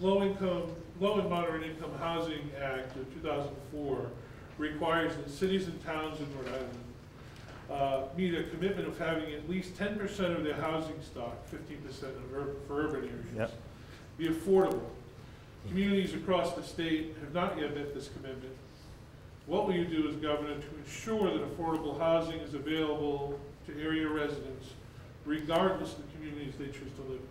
Low and Moderate Income Housing Act of 2004 requires that cities and towns in Rhode Island meet a commitment of having at least 10% of their housing stock, 15% for urban areas, yep, be affordable. Communities across the state have not yet met this commitment. What will you do as governor to ensure that affordable housing is available to area residents, regardless of the communities they choose to live in?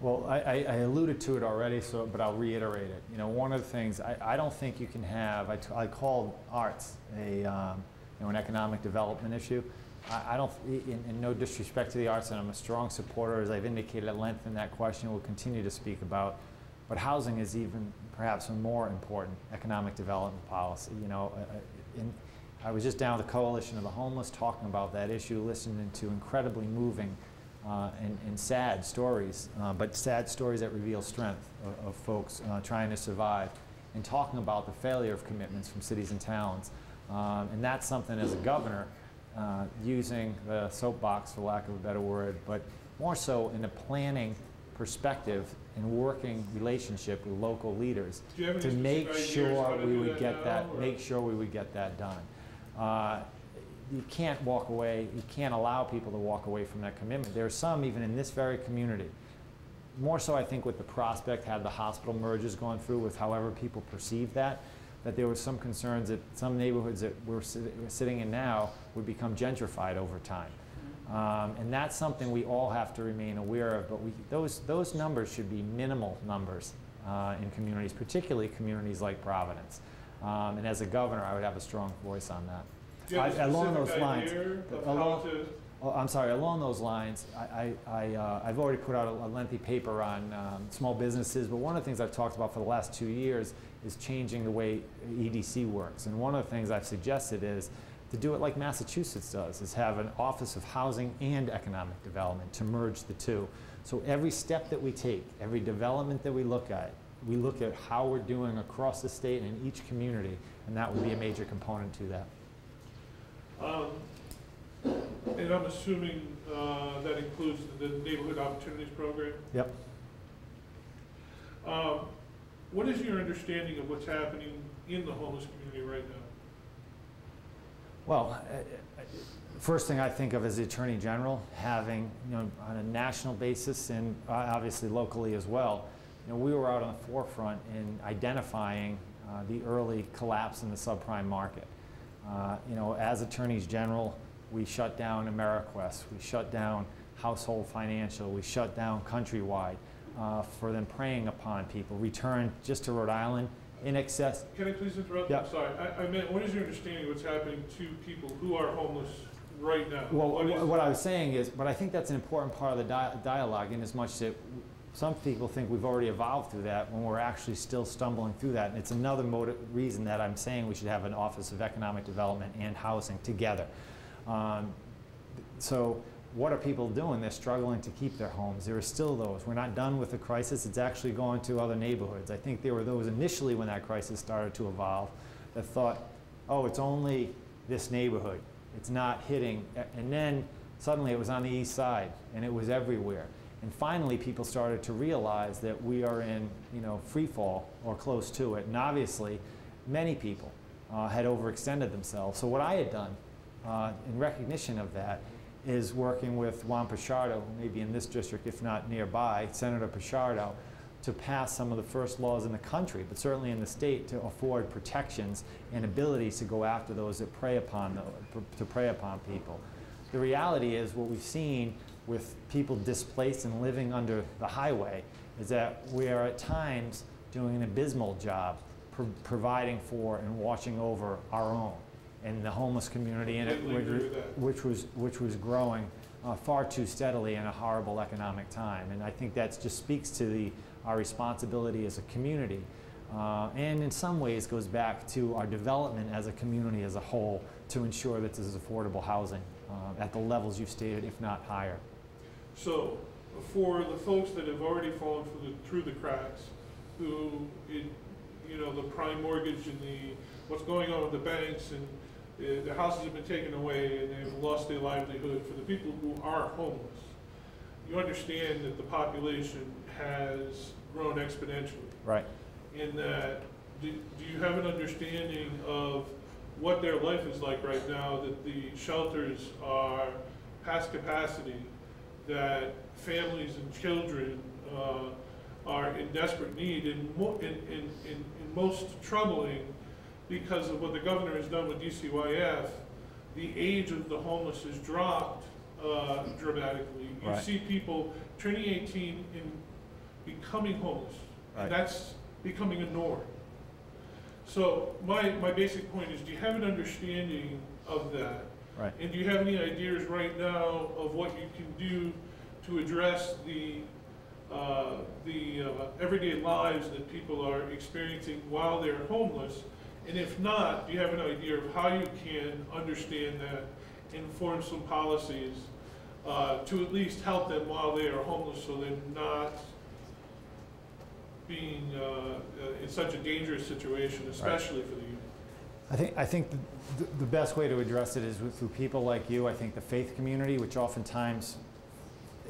Well, I alluded to it already, but I'll reiterate it. You know, one of the things I don't think you can have, I call arts an economic development issue. I don't, in no disrespect to the arts, and I'm a strong supporter, as I've indicated at length in that question, we'll continue to speak about. But housing is even perhaps a more important economic development policy. You know, I was just down with the Coalition of the Homeless talking about that issue, listening to incredibly moving and sad stories, but sad stories that reveal strength of folks trying to survive, and talking about the failure of commitments from cities and towns. And that's something as a governor, using the soapbox for lack of a better word, but more so in a planning perspective and working relationship with local leaders to make sure we would get that done. You can't walk away, you can't allow people to walk away from that commitment. There are some even in this very community, more so I think with the prospect had the hospital mergers gone through with however people perceive that there was some concerns that some neighborhoods that we're sitting in now would become gentrified over time. And that's something we all have to remain aware of, but those numbers should be minimal numbers in communities, particularly communities like Providence. And as a governor, I would have a strong voice on that. Along those lines, along those lines, I've already put out a lengthy paper on small businesses, but one of the things I've talked about for the last 2 years is changing the way EDC works. And one of the things I've suggested is to do it like Massachusetts does, is have an Office of Housing and Economic Development to merge the two. So every step that we take, every development that we look at how we're doing across the state and in each community, and that would be a major component to that. And I'm assuming that includes the Neighborhood Opportunities Program? Yep. What is your understanding of what's happening in the homeless community right now? Well, first thing I think of as the Attorney General, having, on a national basis and obviously locally as well, we were out on the forefront in identifying the early collapse in the subprime market. As Attorneys General, we shut down AmeriQuest, we shut down Household Financial, we shut down Countrywide for them preying upon people. Returned just to Rhode Island in excess. Can I please interrupt? Yep. I'm sorry. I meant, what is your understanding of what's happening to people who are homeless right now? Well, what I was saying is, but I think that's an important part of the dialogue, in as much that some people think we've already evolved through that when we're actually still stumbling through that. And it's another reason that I'm saying we should have an Office of Economic Development and Housing together. So what are people doing? They're struggling to keep their homes. There are still those. We're not done with the crisis. It's actually going to other neighborhoods. I think there were those initially when that crisis started to evolve that thought, oh, it's only this neighborhood. It's not hitting. And then suddenly it was on the east side and it was everywhere. And finally people started to realize that we are in free fall or close to it. And obviously many people had overextended themselves. So what I had done in recognition of that is working with Juan Pichardo, maybe in this district, if not nearby, Senator Pichardo, to pass some of the first laws in the country, but certainly in the state, to afford protections and abilities to go after those that prey upon people. The reality is what we've seen with people displaced and living under the highway is that we are at times doing an abysmal job providing for and watching over our own. And the homeless community in it, which was growing far too steadily in a horrible economic time. And I think that just speaks to our responsibility as a community, and in some ways goes back to our development as a community as a whole to ensure that this is affordable housing at the levels you've stated, if not higher. So, for the folks that have already fallen through the cracks, who, the prime mortgage and what's going on with the banks, and the houses have been taken away and they've lost their livelihood, for the people who are homeless, you understand that the population has grown grown exponentially. Right. In that, do you have an understanding of what their life is like right now, that the shelters are past capacity, that families and children are in desperate need, and most troubling, because of what the governor has done with DCYF, the age of the homeless has dropped dramatically. You Right. see people turning 18 and becoming homeless. Right. And that's becoming a norm. So my basic point is, do you have an understanding of that? Right. And do you have any ideas right now of what you can do to address the everyday lives that people are experiencing while they're homeless? And if not, do you have an idea of how you can understand that, inform some policies to at least help them while they are homeless, so they're not being in such a dangerous situation, especially for the youth? I think the best way to address it is through people like you. I think the faith community, which oftentimes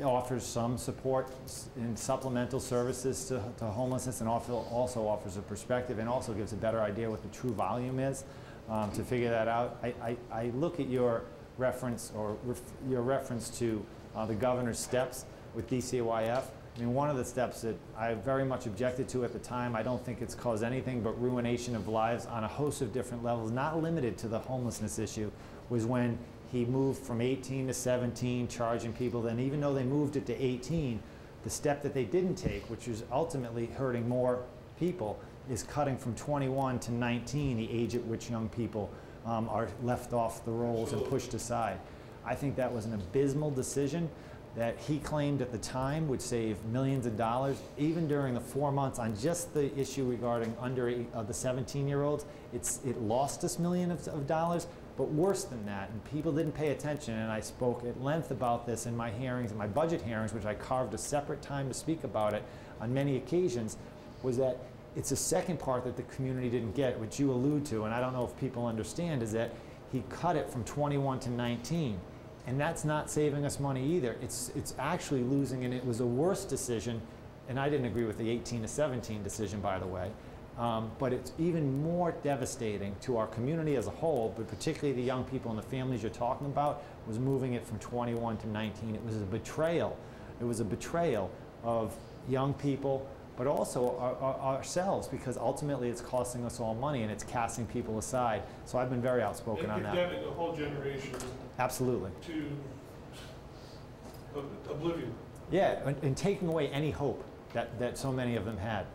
offers some support in supplemental services to homelessness, and also offers a perspective and also gives a better idea what the true volume is to figure that out. I look at your reference to the governor's steps with DCYF. I mean, one of the steps that I very much objected to at the time, I don't think it's caused anything but ruination of lives on a host of different levels, not limited to the homelessness issue, was when he moved from 18 to 17, charging people. Then even though they moved it to 18, the step that they didn't take, which is ultimately hurting more people, is cutting from 21 to 19, the age at which young people are left off the rolls and pushed aside. I think that was an abysmal decision that he claimed at the time would save millions of dollars. Even during the 4 months on just the issue regarding the 17-year-olds, it lost us millions of dollars. But worse than that, and people didn't pay attention, and I spoke at length about this in my hearings, in my budget hearings, which I carved a separate time to speak about it on many occasions, was that it's a second part that the community didn't get, which you allude to, and I don't know if people understand, is that he cut it from 21 to 19. And that's not saving us money either. It's actually losing, and it was a worse decision, and I didn't agree with the 18 to 17 decision, by the way. But it's even more devastating to our community as a whole, but particularly the young people and the families you're talking about, was moving it from 21 to 19. It was a betrayal. It was a betrayal of young people, but also ourselves, because ultimately it's costing us all money and it's casting people aside. So I've been very outspoken on that. Condemning a whole generation. Absolutely. To oblivion. Yeah, and taking away any hope that so many of them had.